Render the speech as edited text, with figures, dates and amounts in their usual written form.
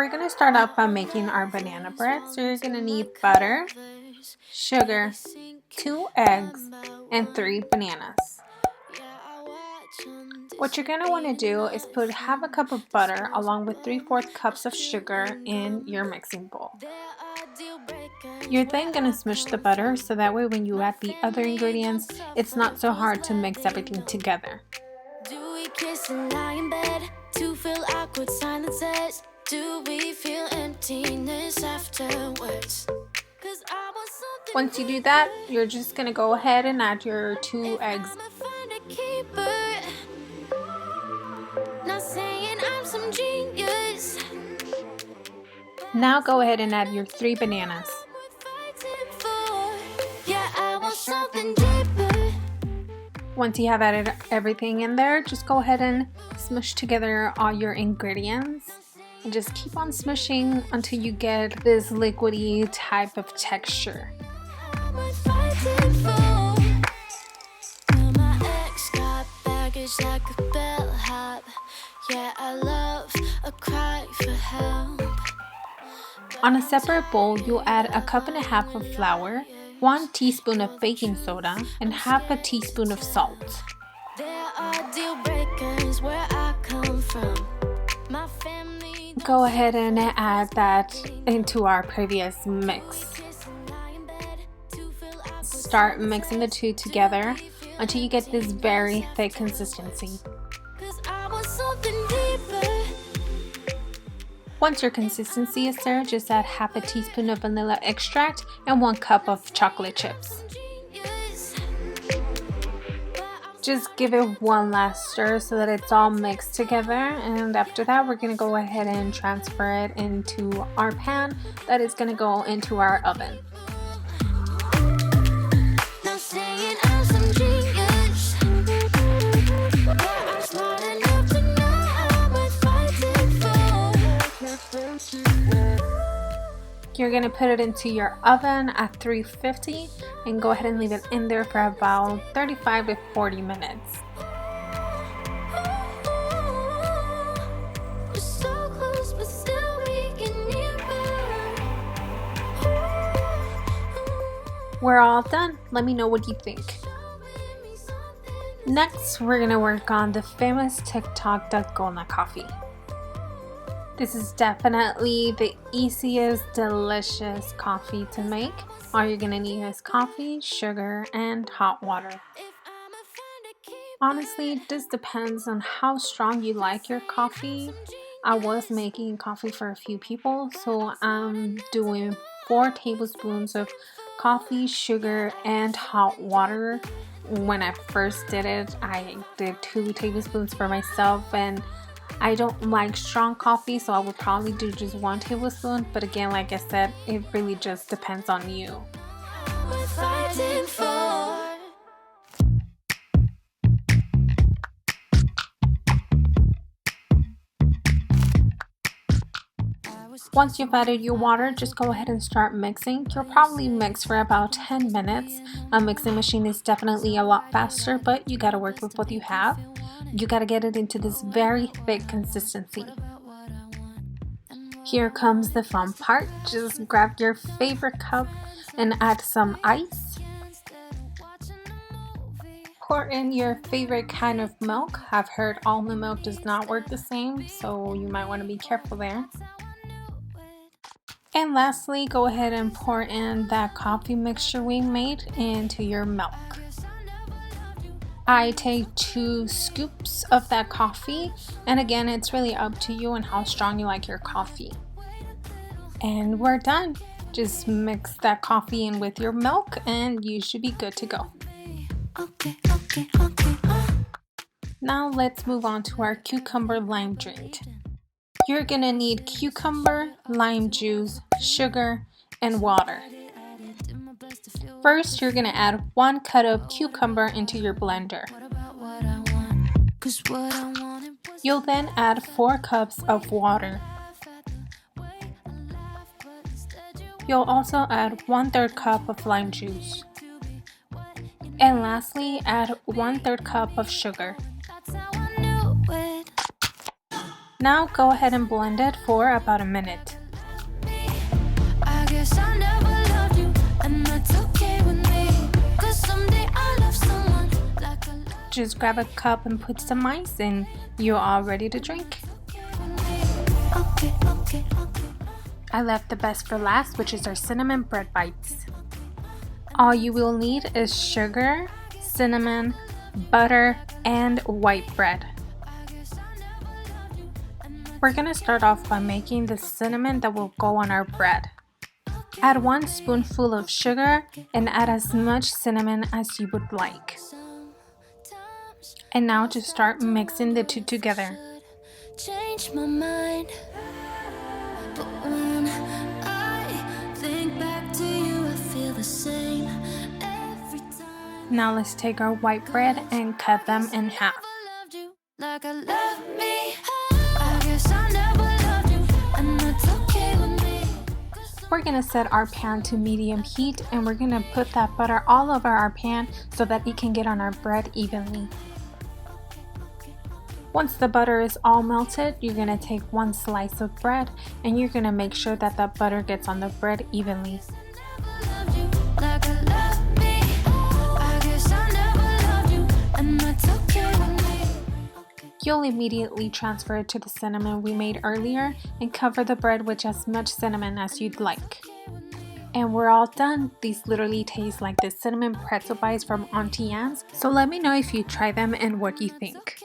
We're going to start off by making our banana bread. So you're going to need butter, sugar, 2 eggs, and 3 bananas. What you're going to want to do is put half a cup of butter along with 3/4 cups of sugar in your mixing bowl. You're then going to smush the butter so that way when you add the other ingredients, it's not so hard to mix everything together. Do we kiss and lie in bed to fill awkward silences? Do we feel emptiness afterwards? Once you do that, you're just going to go ahead and add your 2 eggs. Now go ahead and add your 3 bananas. Once you have added everything in there, just go ahead and smush together all your ingredients. And just keep on smushing until you get this liquidy type of texture. On a separate bowl, you'll add a 1.5 cups of flour, 1 teaspoon of baking soda, and 1/2 teaspoon of salt. Go ahead and add that into our previous mix. Start mixing the two together until you get this very thick consistency. Once your consistency is there, just add 1/2 teaspoon of vanilla extract and 1 cup of chocolate chips. Just give it one last stir so that it's all mixed together, and after that we're going to go ahead and transfer it into our pan that is going to go into our oven. You're going to put it into your oven at 350 and go ahead and leave it in there for about 35 to 40 minutes. We're all done. Let me know what you think. Next, we're going to work on the famous TikTok Dalgona coffee. This is definitely the easiest, delicious coffee to make. All you're going to need is coffee, sugar, and hot water. Honestly, this depends on how strong you like your coffee. I was making coffee for a few people, so I'm doing 4 tablespoons of coffee, sugar, and hot water. When I first did it, I did 2 tablespoons for myself, and I don't like strong coffee, so I would probably do just 1 tablespoon, but again, like I said, it really just depends on you. Once you've added your water, just go ahead and start mixing. You'll probably mix for about 10 minutes. A mixing machine is definitely a lot faster, but you gotta work with what you have. You gotta get it into this very thick consistency. Here comes the fun part. Just grab your favorite cup and add some ice. Pour in your favorite kind of milk. I've heard almond milk does not work the same, so you might want to be careful there. And lastly, go ahead and pour in that coffee mixture we made into your milk. I take 2 scoops of that coffee, and again, it's really up to you and how strong you like your coffee. And we're done. Just mix that coffee in with your milk and you should be good to go. Now let's move on to our cucumber lime drink. You're gonna need cucumber, lime juice, sugar, and water. First, you're gonna add 1 cut of cucumber into your blender. You'll then add 4 cups of water. You'll also add 1/3 cup of lime juice. And lastly, add 1/3 cup of sugar. Now go ahead and blend it for about a minute. I guess I never loved you, and that's okay with me. 'Cause someday I'll love someone like I love Just grab a cup and put some ice and you're all ready to drink. okay, okay, okay. I left the best for last, which is our cinnamon bread bites. All you will need is sugar, cinnamon, butter, and white bread. We're gonna start off by making the cinnamon that will go on our bread. Add 1 spoonful of sugar and add as much cinnamon as you would like. And now just start mixing the two together. Change my mind, but when I think back to you, I feel the same every time. Now let's take our white bread and cut them in half. I loved you like I love me. I guess I never loved you, and that's okay with me. We're gonna set our pan to medium heat and we're gonna put that butter all over our pan so that it can get on our bread evenly. Once the butter is all melted, you're gonna take 1 slice of bread and you're gonna make sure that the butter gets on the bread evenly. Loved you like I love me. I guess I never loved you, and that's okay with me. You'll immediately transfer it to the cinnamon we made earlier and cover the bread with as much cinnamon as you'd like. And we're all done. These literally taste like the cinnamon pretzel bites from Auntie Anne's, so let me know if you try them and what you think.